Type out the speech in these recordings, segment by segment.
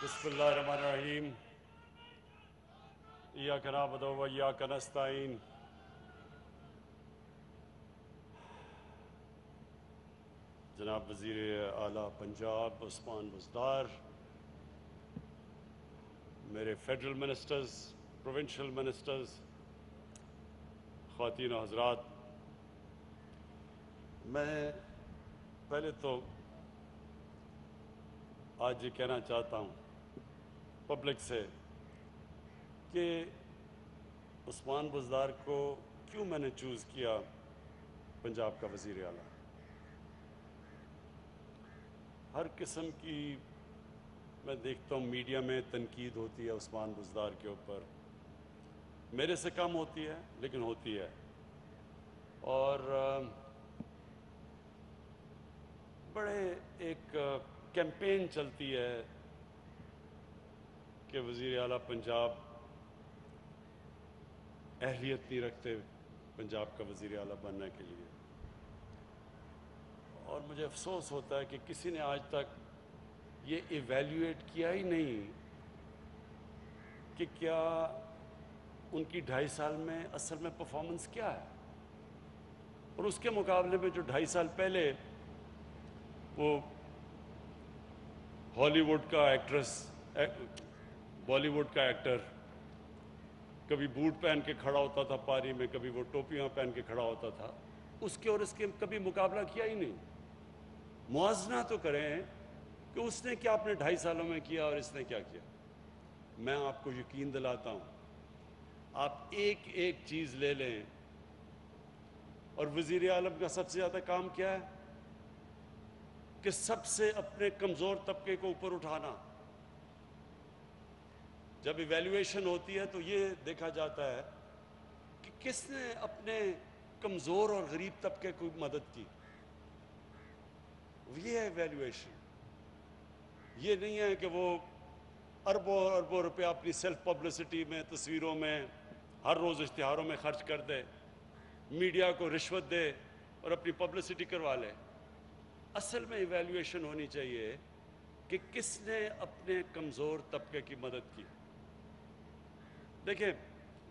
بسم اللہ الرحمن الرحیم ایاک نعبد و ایاک نستعین جناب وزیر اعلیٰ پنجاب عثمان بزدار، میرے فیڈرل منسٹرز، پروونشل منسٹرز، خواتین و حضرات، میں پہلے تو آج یہ کہنا چاہتا ہوں پبلک سے کہ عثمان بزدار کو کیوں میں نے چوز کیا پنجاب کا وزیر اعلیٰ۔ ہر قسم کی میں دیکھتا ہوں میڈیا میں تنقید ہوتی ہے عثمان بزدار کے اوپر، میرے سے کم ہوتی ہے لیکن ہوتی ہے، اور بڑے ایک کیمپین چلتی ہے کہ وزیر اعلیٰ پنجاب اہلیت نہیں رکھتے پنجاب کا وزیر اعلیٰ بننے کے لیے، اور مجھے افسوس ہوتا ہے کہ کسی نے آج تک یہ ایویلیویٹ کیا ہی نہیں کہ کیا ان کی 2.5 سال میں اصل میں پرفارمنس کیا ہے، اور اس کے مقابلے میں جو 2.5 سال پہلے وہ ہالی ووڈ کا ایکٹریس، بالی ووڈ کا ایکٹر کبھی بوٹ پہن کے کھڑا ہوتا تھا پاری میں، کبھی وہ ٹوپیاں پہن کے کھڑا ہوتا تھا، اس کے اور اس کے کبھی مقابلہ کیا ہی نہیں۔ موازنہ تو کریں کہ اس نے کیا اپنے 2.5 سالوں میں کیا اور اس نے کیا کیا۔ میں آپ کو یقین دلاتا ہوں، آپ ایک ایک چیز لے لیں، اور وزیر اعظم کا سب سے زیادہ کام کیا ہے کہ سب سے اپنے کمزور طبقے کو اوپر اٹھانا۔ جب ایویلیویشن ہوتی ہے تو یہ دیکھا جاتا ہے کہ کس نے اپنے کمزور اور غریب طبقے کو مدد کی، یہ ہے ایویلیویشن۔ یہ نہیں ہے کہ وہ اربوں اربوں روپیہ اپنی سیلف پبلسٹی میں، تصویروں میں، ہر روز اشتہاروں میں خرچ کر دے، میڈیا کو رشوت دے اور اپنی پبلسٹی کروا لے۔ اصل میں ایویلیویشن ہونی چاہیے کہ کس نے اپنے کمزور طبقے کی مدد کی۔ دیکھیں،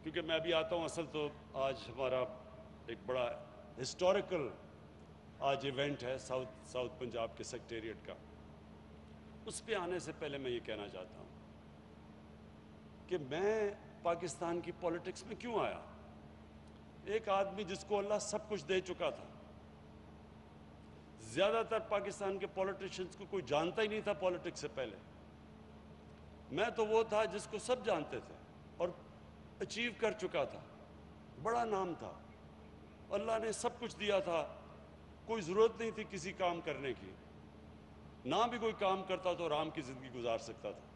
کیونکہ میں ابھی آتا ہوں، اصل تو آج ہمارا ایک بڑا ہسٹوریکل آج ایونٹ ہے ساؤتھ پنجاب کے سیکریٹریٹ کا۔ اس پہ آنے سے پہلے میں یہ کہنا چاہتا ہوں کہ میں پاکستان کی پولیٹکس میں کیوں آیا۔ ایک آدمی جس کو اللہ سب کچھ دے چکا تھا، زیادہ تر پاکستان کے پولیٹیشنز کو کوئی جانتا ہی نہیں تھا پولیٹکس سے پہلے۔ میں تو وہ تھا جس کو سب جانتے تھے اور اچیو کر چکا تھا، بڑا نام تھا، اللہ نے سب کچھ دیا تھا، کوئی ضرورت نہیں تھی کسی کام کرنے کی، نہ بھی کوئی کام کرتا تو آرام کی زندگی گزار سکتا تھا۔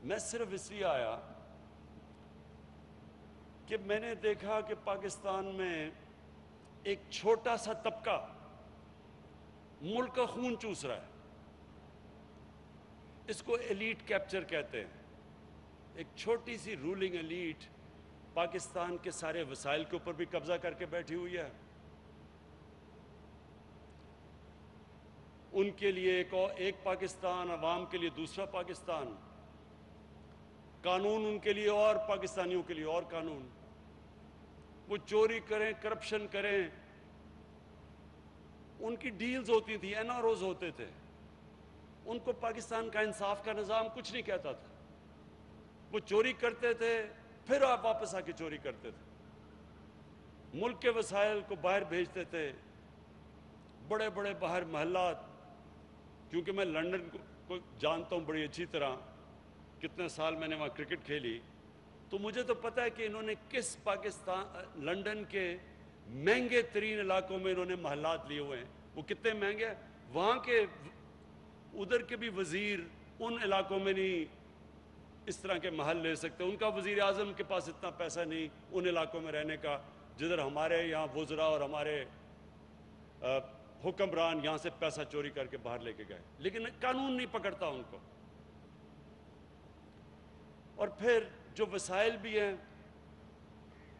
میں صرف اس لیے آیا کہ میں نے دیکھا کہ پاکستان میں ایک چھوٹا سا طبقہ ملک کا خون چوس رہا ہے، اس کو ایلیٹ کیپچر کہتے ہیں۔ ایک چھوٹی سی رولنگ ایلیٹ پاکستان کے سارے وسائل کے اوپر بھی قبضہ کر کے بیٹھی ہوئی ہے۔ ان کے لیے ایک پاکستان، عوام کے لیے دوسرا پاکستان، قانون ان کے لیے اور پاکستانیوں کے لیے اور قانون۔ وہ چوری کریں، کرپشن کریں، ان کی ڈیلز ہوتی تھیں، این آر اوز ہوتے تھے، ان کو پاکستان کا انصاف کا نظام کچھ نہیں کہتا تھا۔ وہ چوری کرتے تھے، پھر آپ واپس آ کے چوری کرتے تھے، ملک کے وسائل کو باہر بھیجتے تھے، بڑے بڑے باہر محلات۔ کیونکہ میں لندن کو جانتا ہوں بڑی اچھی طرح، کتنے سال میں نے وہاں کرکٹ کھیلی، تو مجھے تو پتہ ہے کہ انہوں نے کس لندن کے مہنگے ترین علاقوں میں انہوں نے محلات لیے ہوئے ہیں۔ وہ کتنے مہنگے ہیں، وہاں کے ادھر کے بھی وزیر ان علاقوں میں نہیں اس طرح کے محل لے سکتے، ان کا وزیر اعظم کے پاس اتنا پیسہ نہیں ان علاقوں میں رہنے کا جدھر ہمارے یہاں وزراء اور ہمارے حکمران یہاں سے پیسہ چوری کر کے باہر لے کے گئے، لیکن قانون نہیں پکڑتا ان کو۔ اور پھر جو وسائل بھی ہیں،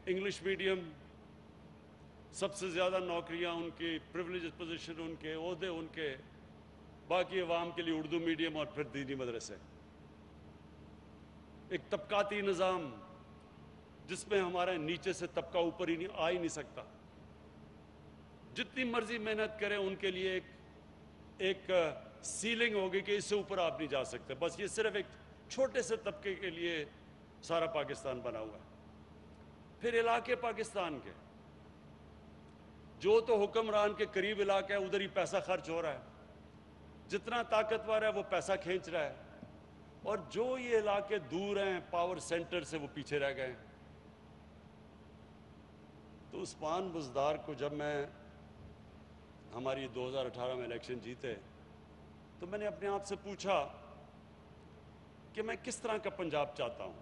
انگلش میڈیم، سب سے زیادہ نوکریاں ان کی، پریولیجز پوزیشن ان کے، عہدے ان کے، باقی عوام کے لیے اردو میڈیم اور پھر دینی مدرسے۔ ایک طبقاتی نظام جس میں ہمارے نیچے سے طبقہ اوپر ہی آ ہی نہیں سکتا. جتنی مرضی محنت کریں ان کے لیے ایک سیلنگ ہوگی کہ اس سے اوپر آپ نہیں جا سکتے. بس یہ صرف ایک چھوٹے سے طبقے کے لیے سارا پاکستان بنا ہوا ہے. پھر علاقے پاکستان کے جو تو حکمران کے قریب علاقہ ہے ادھر ہی پیسہ خرچ ہو رہا ہے, جتنا طاقتور ہے وہ پیسہ کھینچ رہا ہے, اور جو یہ علاقے دور ہیں پاور سینٹر سے وہ پیچھے رہ گئے ہیں. تو عثمان بزدار کو جب میں ہماری 2018 میں الیکشن جیتے تو میں نے اپنے آپ سے پوچھا کہ میں کس طرح کا پنجاب چاہتا ہوں,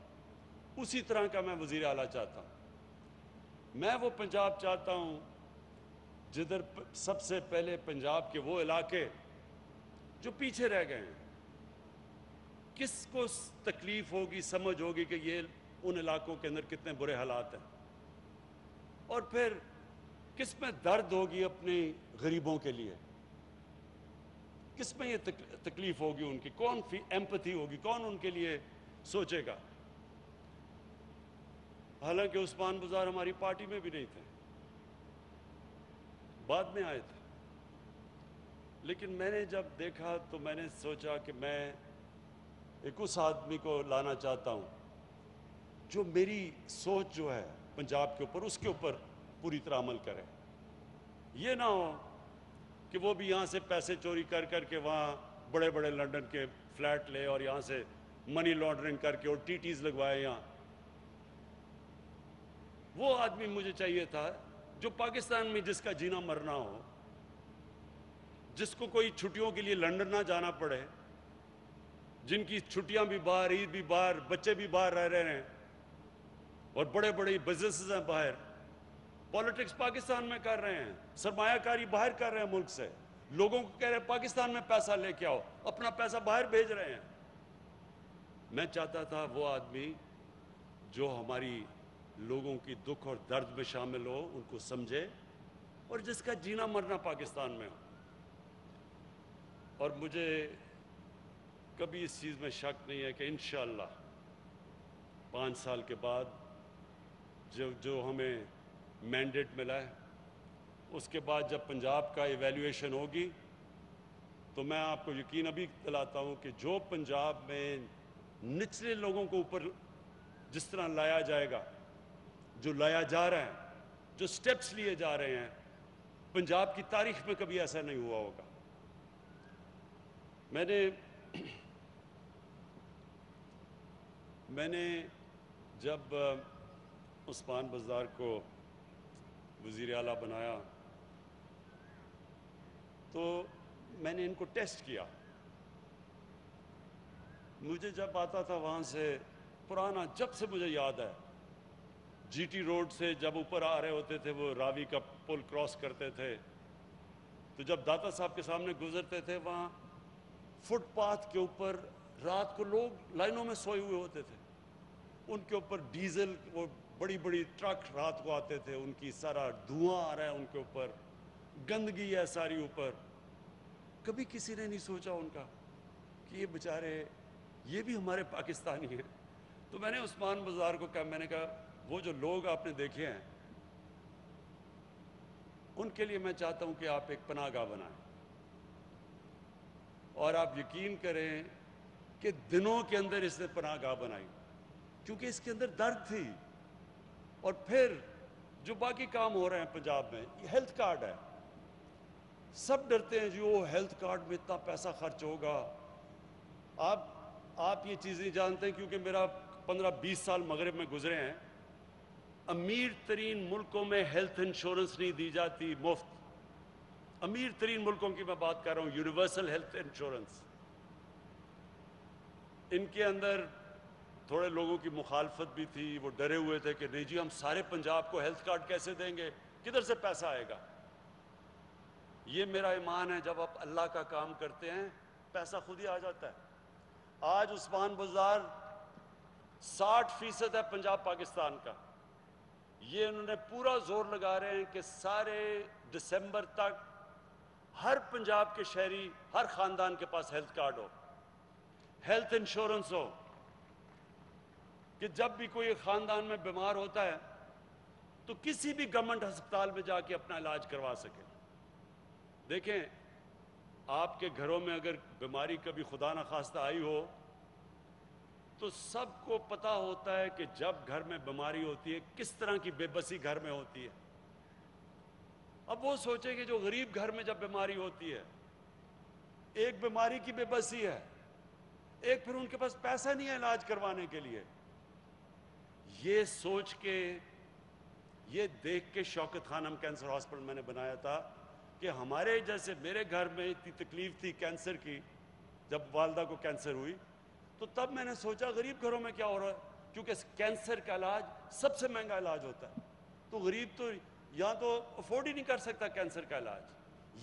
اسی طرح کا میں وزیر اعلیٰ چاہتا ہوں. میں وہ پنجاب چاہتا ہوں جدھر سب سے پہلے پنجاب کے وہ علاقے جو پیچھے رہ گئے ہیں, کس کو تکلیف ہوگی, سمجھ ہوگی کہ یہ ان علاقوں کے اندر کتنے برے حالات ہیں, اور پھر کس میں درد ہوگی اپنے غریبوں کے لیے, کس میں یہ تکلیف ہوگی ان کی, کون ایمپتھی ہوگی, کون ان کے لیے سوچے گا. حالانکہ عثمان بزدار ہماری پارٹی میں بھی نہیں تھے, بعد میں آئے تھے, لیکن میں نے جب دیکھا تو میں نے سوچا کہ میں ایک اس آدمی کو لانا چاہتا ہوں جو میری سوچ جو ہے پنجاب کے اوپر اس کے اوپر پوری طرح عمل کرے. یہ نہ ہو کہ وہ بھی یہاں سے پیسے چوری کر کر کے وہاں بڑے بڑے لنڈن کے فلیٹ لے اور یہاں سے منی لانڈرنگ کر کے اور ٹی ٹیز لگوائے یہاں. وہ آدمی مجھے چاہیے تھا جو پاکستان میں جس کا جینا مرنا ہو, جس کو کوئی چھٹیوں کے لیے لنڈن نہ جانا پڑے, جن کی چھٹیاں بھی باہر, عید بھی باہر, بچے بھی باہر رہ رہے ہیں, اور بڑے بڑے بزنسز ہیں باہر. پالیٹکس پاکستان میں کر رہے ہیں, سرمایہ کاری باہر کر رہے ہیں ملک سے, لوگوں کو کہہ رہے ہیں پاکستان میں پیسہ لے کے آؤ, اپنا پیسہ باہر بھیج رہے ہیں. میں چاہتا تھا وہ آدمی جو ہماری لوگوں کی دکھ اور درد میں شامل ہو, ان کو سمجھے, اور جس کا جینا مرنا پاکستان میں ہو. اور مجھے کبھی اس چیز میں شک نہیں ہے کہ انشاءاللہ 5 سال کے بعد جو ہمیں مینڈیٹ ملا ہے, اس کے بعد جب پنجاب کا ایویلیویشن ہوگی تو میں آپ کو یقین ابھی دلاتا ہوں کہ جو پنجاب میں نچلے لوگوں کو اوپر جس طرح لایا جائے گا, جو لایا جا رہا ہے, جو سٹیپس لیے جا رہے ہیں, پنجاب کی تاریخ میں کبھی ایسا نہیں ہوا ہوگا. میں نے جب عثمان بزدار کو وزیر اعلیٰ بنایا تو میں نے ان کو ٹیسٹ کیا. مجھے جب آتا تھا وہاں سے پرانا, جب سے مجھے یاد ہے, جی ٹی روڈ سے جب اوپر آ رہے ہوتے تھے, وہ راوی کا پل کراس کرتے تھے, تو جب داتا صاحب کے سامنے گزرتے تھے وہاں فٹ پاتھ کے اوپر رات کو لوگ لائنوں میں سوئے ہوئے ہوتے تھے, ان کے اوپر ڈیزل, وہ بڑی بڑی ٹرک رات کو آتے تھے, ان کی سارا دھواں آ رہا ہے ان کے اوپر, گندگی ہے ساری اوپر. کبھی کسی نے نہیں سوچا ان کا کہ یہ بیچارے یہ بھی ہمارے پاکستانی ہیں. تو میں نے عثمان بزدار کو کہا, میں نے کہا وہ جو لوگ آپ نے دیکھے ہیں ان کے لیے میں چاہتا ہوں کہ آپ ایک پناہ گاہ بنائیں, اور آپ یقین کریں کہ دنوں کے اندر اس نے پناہ گاہ بنائی, کیونکہ اس کے اندر درد تھی. اور پھر جو باقی کام ہو رہے ہیں پنجاب میں, یہ ہیلتھ کارڈ ہے, سب ڈرتے ہیں جی وہ ہیلتھ کارڈ میں اتنا پیسہ خرچ ہوگا. آپ یہ چیزیں جانتے ہیں کیونکہ میرا 15-20 سال مغرب میں گزرے ہیں. امیر ترین ملکوں میں ہیلتھ انشورنس نہیں دی جاتی مفت. امیر ترین ملکوں کی میں بات کر رہا ہوں, یونیورسل ہیلتھ انشورنس. ان کے اندر تھوڑے لوگوں کی مخالفت بھی تھی, وہ ڈرے ہوئے تھے کہ نہیں جی ہم سارے پنجاب کو ہیلتھ کارڈ کیسے دیں گے, کدھر سے پیسہ آئے گا. یہ میرا ایمان ہے, جب آپ اللہ کا کام کرتے ہیں پیسہ خود ہی آ جاتا ہے. آج عثمان بزدار 60% ہے پنجاب پاکستان کا. یہ انہوں نے پورا زور لگا رہے ہیں کہ سارے دسمبر تک ہر پنجاب کے شہری, ہر خاندان کے پاس ہیلتھ کارڈ ہو, ہیلتھ انشورنس ہو. کہ جب بھی کوئی خاندان میں بیمار ہوتا ہے تو کسی بھی گورنمنٹ ہسپتال میں جا کے اپنا علاج کروا سکے. دیکھیں آپ کے گھروں میں اگر بیماری کبھی خدا نخواستہ آئی ہو تو سب کو پتہ ہوتا ہے کہ جب گھر میں بیماری ہوتی ہے کس طرح کی بے بسی گھر میں ہوتی ہے. اب وہ سوچیں کہ جو غریب گھر میں جب بیماری ہوتی ہے، ایک بیماری کی بے بسی ہے، ایک پھر ان کے پاس پیسہ نہیں ہے علاج کروانے کے لیے. یہ سوچ کے، یہ دیکھ کے شوکت خانم کینسر ہاسپٹل میں نے بنایا تھا کہ ہمارے جیسے میرے گھر میں اتنی تکلیف تھی کینسر کی، جب والدہ کو کینسر ہوئی تو تب میں نے سوچا غریب گھروں میں کیا ہو رہا ہے، کیونکہ کینسر کا علاج سب سے مہنگا علاج ہوتا ہے، تو غریب تو یا تو افورڈ ہی نہیں کر سکتا کینسر کا علاج.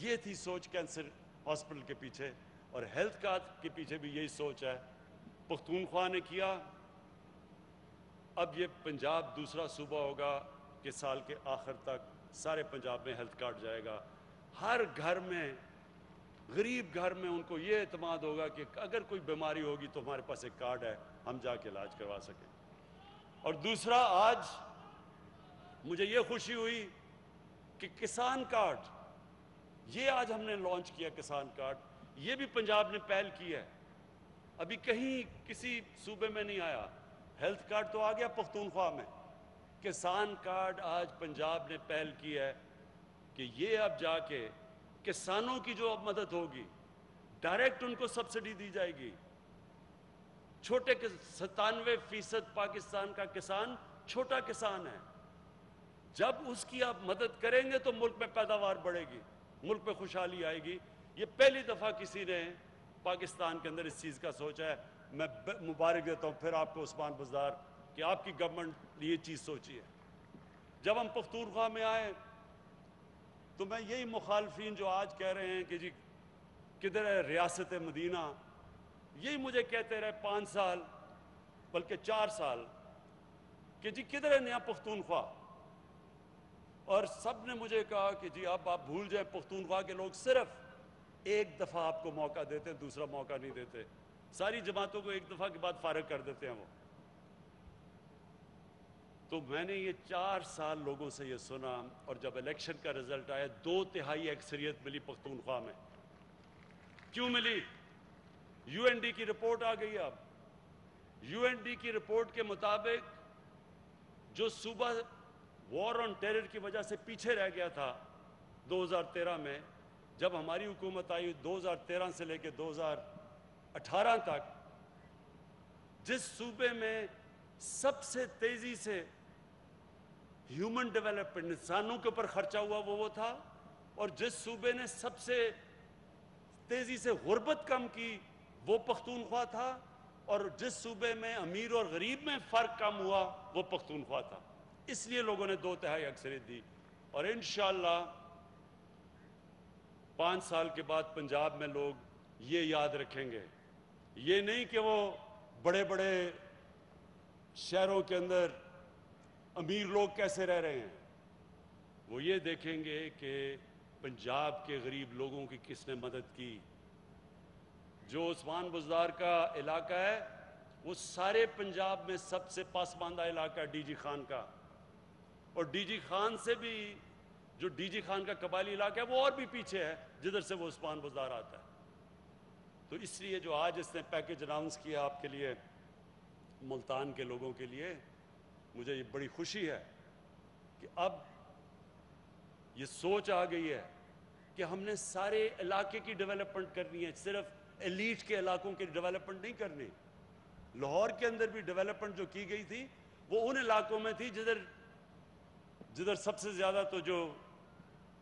یہ تھی سوچ کینسر ہاسپٹل کے پیچھے، اور ہیلتھ کارڈ کے پیچھے بھی یہی سوچ ہے. پختونخوا نے کیا. اب یہ پنجاب دوسرا صوبہ ہوگا کہ سال کے آخر تک سارے پنجاب میں ہیلتھ کارڈ جائے گا. ہر گھر میں، غریب گھر میں ان کو یہ اعتماد ہوگا کہ اگر کوئی بیماری ہوگی تو ہمارے پاس ایک کارڈ ہے، ہم جا کے علاج کروا سکیں. اور دوسرا، آج مجھے یہ خوشی ہوئی کہ کسان کارڈ، یہ آج ہم نے لانچ کیا. کسان کارڈ یہ بھی پنجاب نے پہل کی ہے، ابھی کہیں کسی صوبے میں نہیں آیا. ہیلتھ کارڈ تو آ گیا پختونخوا میں، کسان کارڈ آج پنجاب نے پہل کی ہے کہ یہ اب جا کے کسانوں کی جو اب مدد ہوگی، ڈائریکٹ ان کو سبسڈی دی جائے گی. چھوٹے 97% پاکستان کا کسان چھوٹا کسان ہے. جب اس کی آپ مدد کریں گے تو ملک میں پیداوار بڑھے گی، ملک میں خوشحالی آئے گی. یہ پہلی دفعہ کسی نے پاکستان کے اندر اس چیز کا سوچا ہے. میں مبارک دیتا ہوں پھر آپ کو عثمان بزدار کہ آپ کی گورنمنٹ نے یہ چیز سوچی ہے. جب ہم پختونخوا میں آئے تو میں یہی مخالفین جو آج کہہ رہے ہیں کہ جی کدھر ہے ریاست مدینہ، یہی مجھے کہتے رہے 5 سال بلکہ 4 سال کہ جی کدھر ہے نیا پختونخوا. اور سب نے مجھے کہا کہ جی اب آپ بھول جائیں، پختونخوا کے لوگ صرف ایک دفعہ آپ کو موقع دیتے ہیں، دوسرا موقع نہیں دیتے. ساری جماعتوں کو ایک دفعہ کے بعد فارغ کر دیتے ہیں وہ. تو میں نے یہ 4 سال لوگوں سے یہ سنا، اور جب الیکشن کا رزلٹ آیا 2/3 اکثریت ملی پختونخوا میں. کیوں ملی؟ یو این ڈی کی رپورٹ آ گئی. اب یو این ڈی کی رپورٹ کے مطابق جو صوبہ وار آن ٹیرر کی وجہ سے پیچھے رہ گیا تھا 2013 میں، جب ہماری حکومت آئی 2013 سے لے کے 2018 تک، جس صوبے میں سب سے تیزی سے ہیومن ڈیولپمنٹ، انسانوں کے اوپر خرچہ ہوا وہ تھا، اور جس صوبے نے سب سے تیزی سے غربت کم کی وہ پختونخوا تھا، اور جس صوبے میں امیر اور غریب میں فرق کم ہوا وہ پختونخوا تھا. اس لیے لوگوں نے 2/3 اکثریت دی. اور انشاءاللہ 5 سال کے بعد پنجاب میں لوگ یہ یاد رکھیں گے، یہ نہیں کہ وہ بڑے بڑے شہروں کے اندر امیر لوگ کیسے رہ رہے ہیں، وہ یہ دیکھیں گے کہ پنجاب کے غریب لوگوں کی کس نے مدد کی. جو عثمان بزدار کا علاقہ ہے وہ سارے پنجاب میں سب سے پسماندہ علاقہ ہے ڈی جی خان کا، اور ڈی جی خان سے بھی، جو ڈی جی خان کا قبائلی علاقہ ہے وہ اور بھی پیچھے ہے جدھر سے وہ عثمان بزدار آتا ہے. تو اس لیے جو آج اس نے پیکج اناؤنس کیا آپ کے لیے، ملتان کے لوگوں کے لیے، مجھے یہ بڑی خوشی ہے کہ اب یہ سوچ آ گئی ہے کہ ہم نے سارے علاقے کی ڈیولپمنٹ کرنی ہے، صرف ایلیٹ کے علاقوں کی ڈیولپمنٹ نہیں کرنی. لاہور کے اندر بھی ڈیولپمنٹ جو کی گئی تھی وہ ان علاقوں میں تھی جدھر سب سے زیادہ تو جو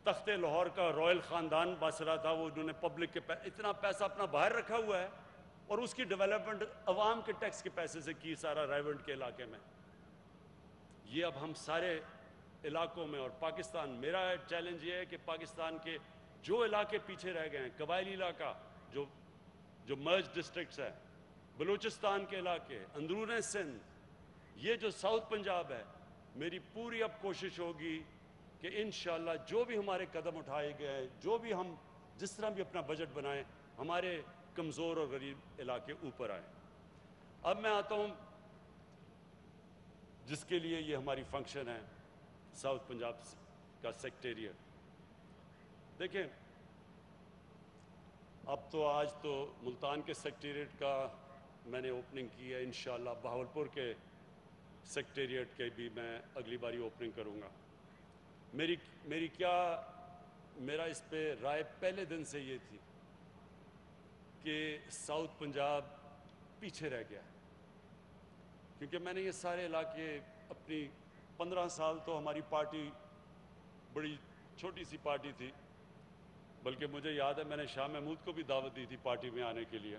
تخت لاہور کا رائل خاندان بس رہا تھا، وہ انہوں نے پبلک کے اتنا پیسہ اپنا باہر رکھا ہوا ہے، اور اس کی ڈیولپمنٹ عوام کے ٹیکس کے پیسے سے کی، سارا ریونٹ کے علاقے میں. یہ اب ہم سارے علاقوں میں، اور پاکستان، میرا چیلنج یہ ہے کہ پاکستان کے جو علاقے پیچھے رہ گئے ہیں، قبائلی علاقہ جو مرج ڈسٹرکٹس ہیں، بلوچستان کے علاقے، اندرون سندھ، یہ جو ساؤتھ پنجاب ہے، میری پوری اب کوشش ہوگی کہ انشاءاللہ جو بھی ہمارے قدم اٹھائے گئے ہیں، جو بھی ہم جس طرح بھی اپنا بجٹ بنائیں، ہمارے کمزور اور غریب علاقے اوپر آئیں. اب میں آتا ہوں جس کے لیے یہ ہماری فنکشن ہے ساؤتھ پنجاب کا سیکٹریٹ. دیکھیں اب تو آج تو ملتان کے سیکٹریٹ کا میں نے اوپننگ کی ہے، انشاءاللہ بہاولپور کے سیکٹریٹ کے بھی میں اگلی باری اوپننگ کروں گا. میرا اس پہ رائے پہلے دن سے یہ تھی کہ ساؤتھ پنجاب پیچھے رہ گیا، کیونکہ میں نے یہ سارے علاقے اپنی 15 سال تو ہماری پارٹی بڑی چھوٹی سی پارٹی تھی، بلکہ مجھے یاد ہے میں نے شاہ محمود کو بھی دعوت دی تھی پارٹی میں آنے کے لیے،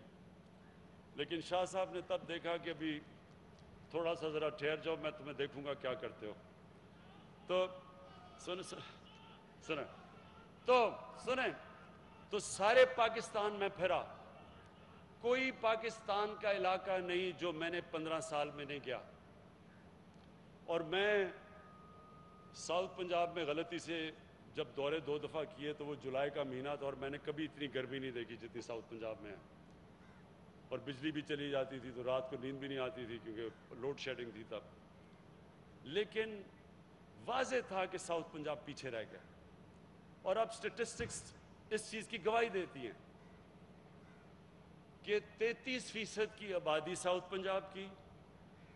لیکن شاہ صاحب نے تب دیکھا کہ ابھی تھوڑا سا ذرا ٹھہر جاؤ، میں تمہیں دیکھوں گا کیا کرتے ہو. تو سنیں تو سارے پاکستان میں پھرا، کوئی پاکستان کا علاقہ نہیں جو میں نے 15 سال میں نہیں گیا. اور میں ساؤتھ پنجاب میں غلطی سے جب دورے 2 دفعہ کیے تو وہ جولائی کا مہینہ تھا، اور میں نے کبھی اتنی گرمی نہیں دیکھی جتنی ساؤتھ پنجاب میں ہے، اور بجلی بھی چلی جاتی تھی تو رات کو نیند بھی نہیں آتی تھی کیونکہ لوڈ شیڈنگ تھی تب. لیکن واضح تھا کہ ساؤتھ پنجاب پیچھے رہ گیا، اور اب سٹیٹسٹکس اس چیز کی گواہی دیتی ہیں کہ 33% کی آبادی ساؤتھ پنجاب کی،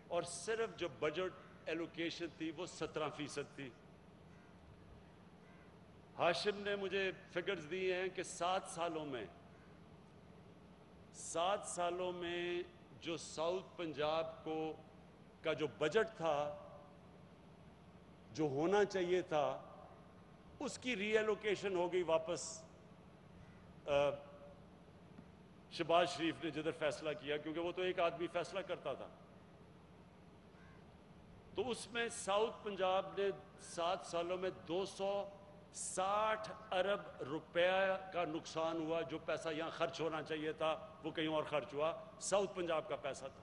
اور صرف جو بجٹ ایلوکیشن تھی وہ 17% تھی. ہاشم نے مجھے فگرز دی ہیں کہ 7 سالوں میں جو ساؤتھ پنجاب کا جو بجٹ تھا جو ہونا چاہیے تھا اس کی ری ایلوکیشن ہو گئی واپس شہباز شریف نے جدھر فیصلہ کیا، کیونکہ وہ تو ایک آدمی فیصلہ کرتا تھا. تو اس میں ساؤتھ پنجاب نے 7 سالوں میں 260 ارب روپے کا نقصان ہوا. جو پیسہ یہاں خرچ ہونا چاہیے تھا وہ کہیں اور خرچ ہوا، ساؤتھ پنجاب کا پیسہ تھا.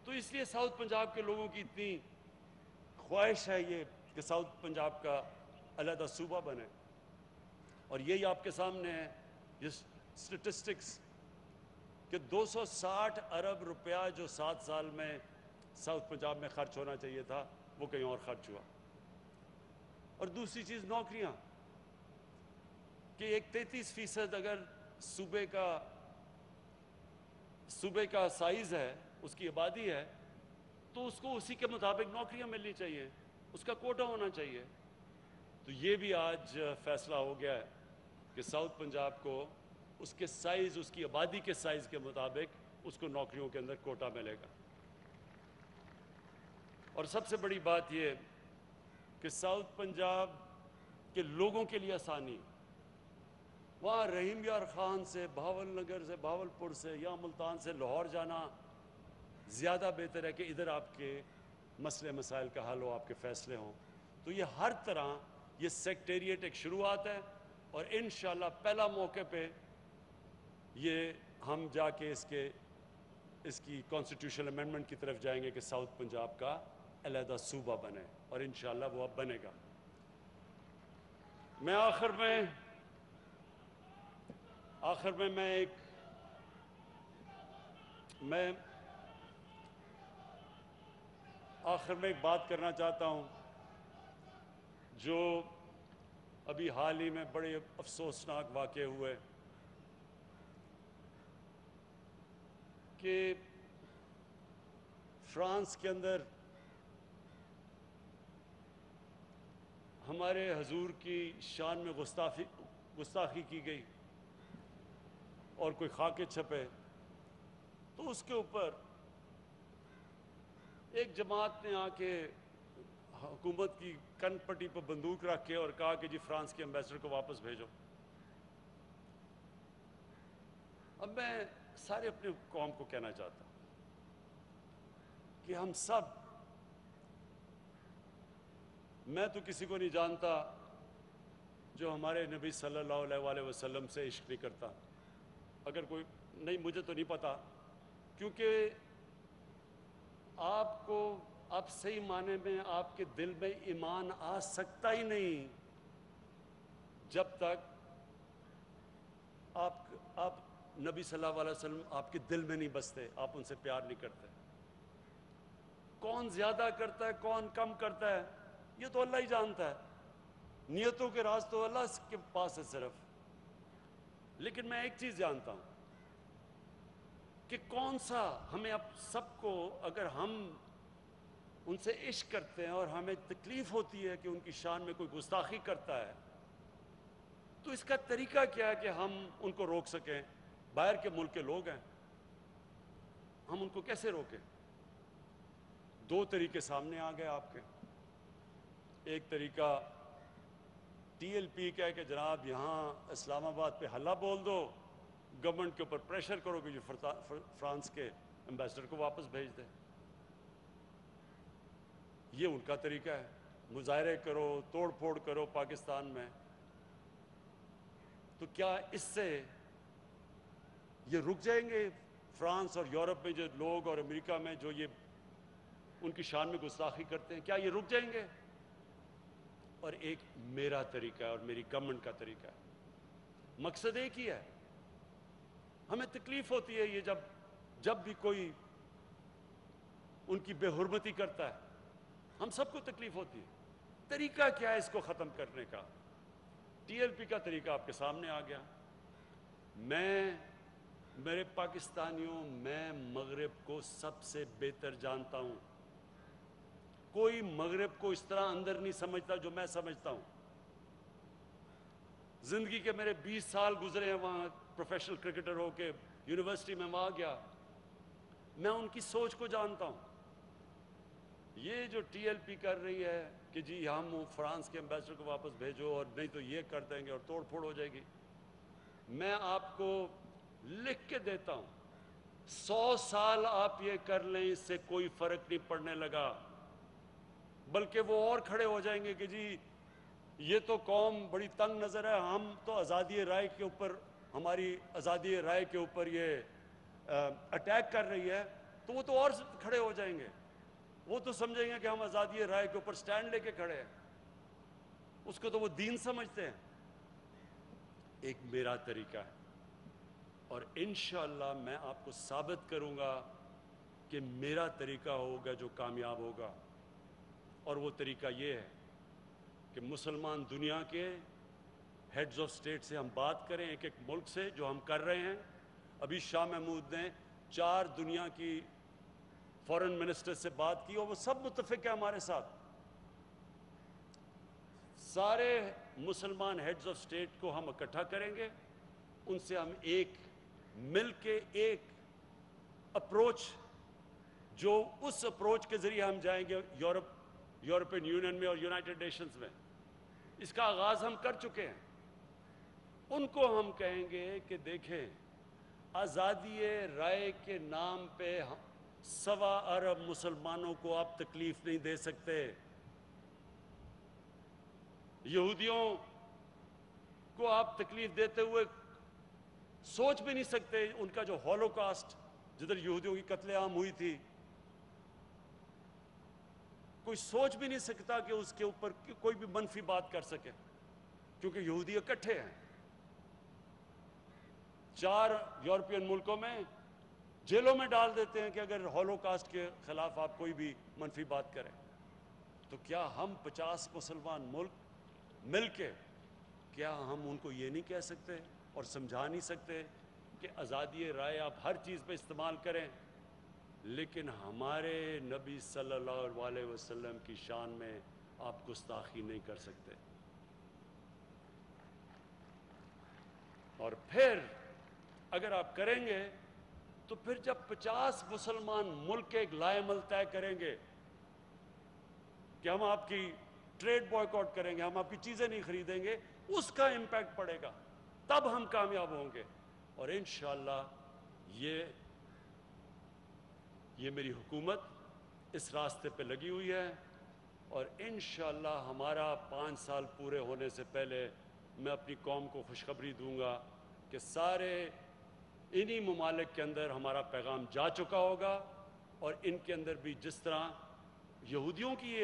تو اس لیے ساؤتھ پنجاب کے لوگوں کی اتنی خواہش ہے یہ کہ ساؤتھ پنجاب کا علیحدہ صوبہ بنے. اور یہی آپ کے سامنے ہے یہ سٹیٹسٹکس کہ 260 ارب روپیہ جو 7 سال میں ساؤتھ پنجاب میں خرچ ہونا چاہیے تھا وہ کہیں اور خرچ ہوا. اور دوسری چیز نوکریاں، کہ ایک 33% اگر صوبے کا سائز ہے، اس کی آبادی ہے، تو اس کو اسی کے مطابق نوکریاں ملنی چاہیے، اس کا کوٹا ہونا چاہیے. تو یہ بھی آج فیصلہ ہو گیا ہے کہ ساؤتھ پنجاب کو اس کے سائز، اس کی آبادی کے سائز کے مطابق اس کو نوکریوں کے اندر کوٹا ملے گا. اور سب سے بڑی بات یہ کہ ساؤتھ پنجاب کے لوگوں کے لیے آسانی، وہاں رحیم یار خان سے، بہاول نگر سے، بہاولپور سے یا ملتان سے لاہور جانا زیادہ بہتر ہے کہ ادھر آپ کے مسئلے مسائل کا حل ہو، آپ کے فیصلے ہوں. تو یہ ہر طرح یہ سیکٹریٹ ایک شروعات ہے، اور انشاءاللہ پہلا موقع پہ یہ ہم جا کے اس کی کانسٹیٹیوشنل امینڈمنٹ کی طرف جائیں گے کہ ساؤتھ پنجاب کا علیحدہ صوبہ بنے، اور انشاءاللہ وہ اب بنے گا. میں آخر میں ایک بات کرنا چاہتا ہوں جو ابھی حال ہی میں بڑے افسوسناک واقع ہوئے کہ فرانس کے اندر ہمارے حضور کی شان میں گستاخی کی گئی اور کوئی خاکے چھپے، تو اس کے اوپر ایک جماعت نے آ کے حکومت کی کن پٹی پر بندوق رکھ کے اور کہا کہ جی فرانس کے ایمبیسڈر کو واپس بھیجو. اب میں سارے اپنے قوم کو کہنا چاہتا ہوں کہ ہم سب، میں تو کسی کو نہیں جانتا جو ہمارے نبی صلی اللہ علیہ وآلہ وسلم سے عشق نہیں کرتا. اگر کوئی نہیں، مجھے تو نہیں پتا، کیونکہ آپ صحیح معنی میں آپ کے دل میں ایمان آ سکتا ہی نہیں جب تک آپ نبی صلی اللہ علیہ وسلم آپ کے دل میں نہیں بستے، آپ ان سے پیار نہیں کرتے. کون زیادہ کرتا ہے کون کم کرتا ہے یہ تو اللہ ہی جانتا ہے، نیتوں کے راز تو اللہ کے پاس ہے صرف۔ لیکن میں ایک چیز جانتا ہوں کہ کون سا ہمیں اب سب کو، اگر ہم ان سے عشق کرتے ہیں اور ہمیں تکلیف ہوتی ہے کہ ان کی شان میں کوئی گستاخی کرتا ہے، تو اس کا طریقہ کیا ہے کہ ہم ان کو روک سکیں؟ باہر کے ملک کے لوگ ہیں، ہم ان کو کیسے روکیں؟ دو طریقے سامنے آ گئے آپ کے۔ ایک طریقہ ٹی ایل پی کا ہے کہ جناب یہاں اسلام آباد پہ حلہ بول دو، گورنمنٹ کے اوپر پریشر کرو کہ جو فرانس کے ایمبیسڈر کو واپس بھیج دیں۔ یہ ان کا طریقہ ہے، مظاہرے کرو، توڑ پھوڑ کرو پاکستان میں۔ تو کیا اس سے یہ رک جائیں گے؟ فرانس اور یورپ میں جو لوگ اور امریکہ میں جو یہ ان کی شان میں گستاخی کرتے ہیں، کیا یہ رک جائیں گے؟ اور ایک میرا طریقہ ہے اور میری گورنمنٹ کا طریقہ ہے، مقصد ایک ہی ہے۔ ہمیں تکلیف ہوتی ہے یہ جب بھی کوئی ان کی بے حرمتی کرتا ہے، ہم سب کو تکلیف ہوتی ہے۔ طریقہ کیا ہے اس کو ختم کرنے کا؟ ٹی ایل پی کا طریقہ آپ کے سامنے آ گیا۔ میرے پاکستانیوں، میں مغرب کو سب سے بہتر جانتا ہوں۔ کوئی مغرب کو اس طرح اندر نہیں سمجھتا جو میں سمجھتا ہوں۔ زندگی کے میرے 20 سال گزرے ہیں وہاں، پروفیشنل کرکٹر ہو کے یونیورسٹی میں وہاں گیا، میں ان کی سوچ کو جانتا ہوں۔ یہ جو ٹی ایل پی کر رہی ہے کہ جی ہم فرانس کے ایمبیسڈر کو واپس بھیجو اور نہیں تو یہ کر دیں گے اور توڑ پھوڑ ہو جائے گی، میں آپ کو لکھ کے دیتا ہوں 100 سال آپ یہ کر لیں اس سے کوئی فرق نہیں پڑنے لگا، بلکہ وہ اور کھڑے ہو جائیں گے کہ جی یہ تو قوم بڑی تنگ نظر ہے، ہم تو آزادی رائے کے اوپر، ہماری آزادی رائے کے اوپر یہ اٹیک کر رہی ہے، تو وہ تو اور کھڑے ہو جائیں گے، وہ تو سمجھیں گے کہ ہم آزادی رائے کے اوپر سٹینڈ لے کے کھڑے ہیں، اس کو تو وہ دین سمجھتے ہیں۔ ایک میرا طریقہ ہے اور انشاءاللہ میں آپ کو ثابت کروں گا کہ میرا طریقہ ہوگا جو کامیاب ہوگا، اور وہ طریقہ یہ ہے کہ مسلمان دنیا کے ہیڈز آف سٹیٹ سے ہم بات کریں، ایک ایک ملک سے، جو ہم کر رہے ہیں۔ ابھی شاہ محمود نے 4 دنیا کی فورن منسٹر سے بات کی اور وہ سب متفق ہیں ہمارے ساتھ۔ سارے مسلمان ہیڈز آف سٹیٹ کو ہم اکٹھا کریں گے، ان سے ہم ایک مل کے ایک اپروچ، جو اس اپروچ کے ذریعے ہم جائیں گے یورپین یونین میں اور یونائٹڈ نیشنز میں، اس کا آغاز ہم کر چکے ہیں۔ ان کو ہم کہیں گے کہ دیکھیں، آزادی رائے کے نام پہ 1.25 ارب مسلمانوں کو آپ تکلیف نہیں دے سکتے، یہودیوں کو آپ تکلیف دیتے ہوئے سوچ بھی نہیں سکتے۔ ان کا جو ہولوکاسٹ، جدھر یہودیوں کی قتل عام ہوئی تھی، کوئی سوچ بھی نہیں سکتا کہ اس کے اوپر کوئی بھی منفی بات کر سکے، کیونکہ یہودی اکٹھے ہیں۔ 4 یورپین ملکوں میں جیلوں میں ڈال دیتے ہیں کہ اگر ہولوکاسٹ کے خلاف آپ کوئی بھی منفی بات کریں۔ تو کیا ہم 50 مسلمان ملک مل کے، کیا ہم ان کو یہ نہیں کہہ سکتے اور سمجھا نہیں سکتے کہ آزادی رائے آپ ہر چیز پہ استعمال کریں، لیکن ہمارے نبی صلی اللہ علیہ وسلم کی شان میں آپ گستاخی نہیں کر سکتے؟ اور پھر اگر آپ کریں گے تو پھر جب 50 مسلمان ملک ایک لائے عمل طے کریں گے کہ ہم آپ کی ٹریڈ بوائے کاٹ کریں گے، ہم آپ کی چیزیں نہیں خریدیں گے، اس کا امپیکٹ پڑے گا، تب ہم کامیاب ہوں گے۔ اور انشاءاللہ یہ میری حکومت اس راستے پہ لگی ہوئی ہے، اور انشاءاللہ ہمارا 5 سال پورے ہونے سے پہلے میں اپنی قوم کو خوشخبری دوں گا کہ سارے انہی ممالک کے اندر ہمارا پیغام جا چکا ہوگا، اور ان کے اندر بھی جس طرح یہودیوں کی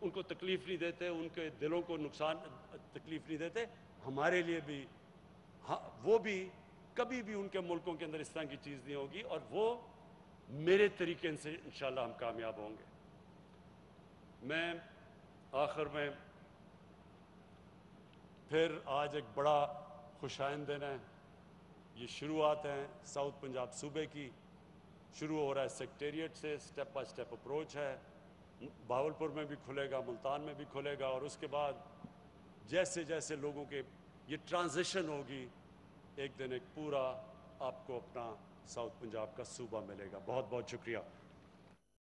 ان کو تکلیف نہیں دیتے، ان کے دلوں کو تکلیف نہیں دیتے، ہمارے لیے بھی وہ بھی کبھی بھی ان کے ملکوں کے اندر اس طرح کی چیز نہیں ہوگی، اور وہ میرے طریقے سے انشاءاللہ ہم کامیاب ہوں گے۔ میں آخر میں پھر آج ایک بڑا خوشائند دن ہے، یہ شروعات ہیں ساؤتھ پنجاب صوبے کی، شروع ہو رہا ہے سیکٹریٹ سے، سٹیپ بائی سٹیپ اپروچ ہے، بہاولپور میں بھی کھلے گا، ملتان میں بھی کھلے گا، اور اس کے بعد جیسے جیسے لوگوں کے یہ ٹرانزیشن ہوگی، ایک دن ایک پورا آپ کو اپنا ساؤتھ پنجاب کا صوبہ ملے گا۔ بہت بہت شکریہ۔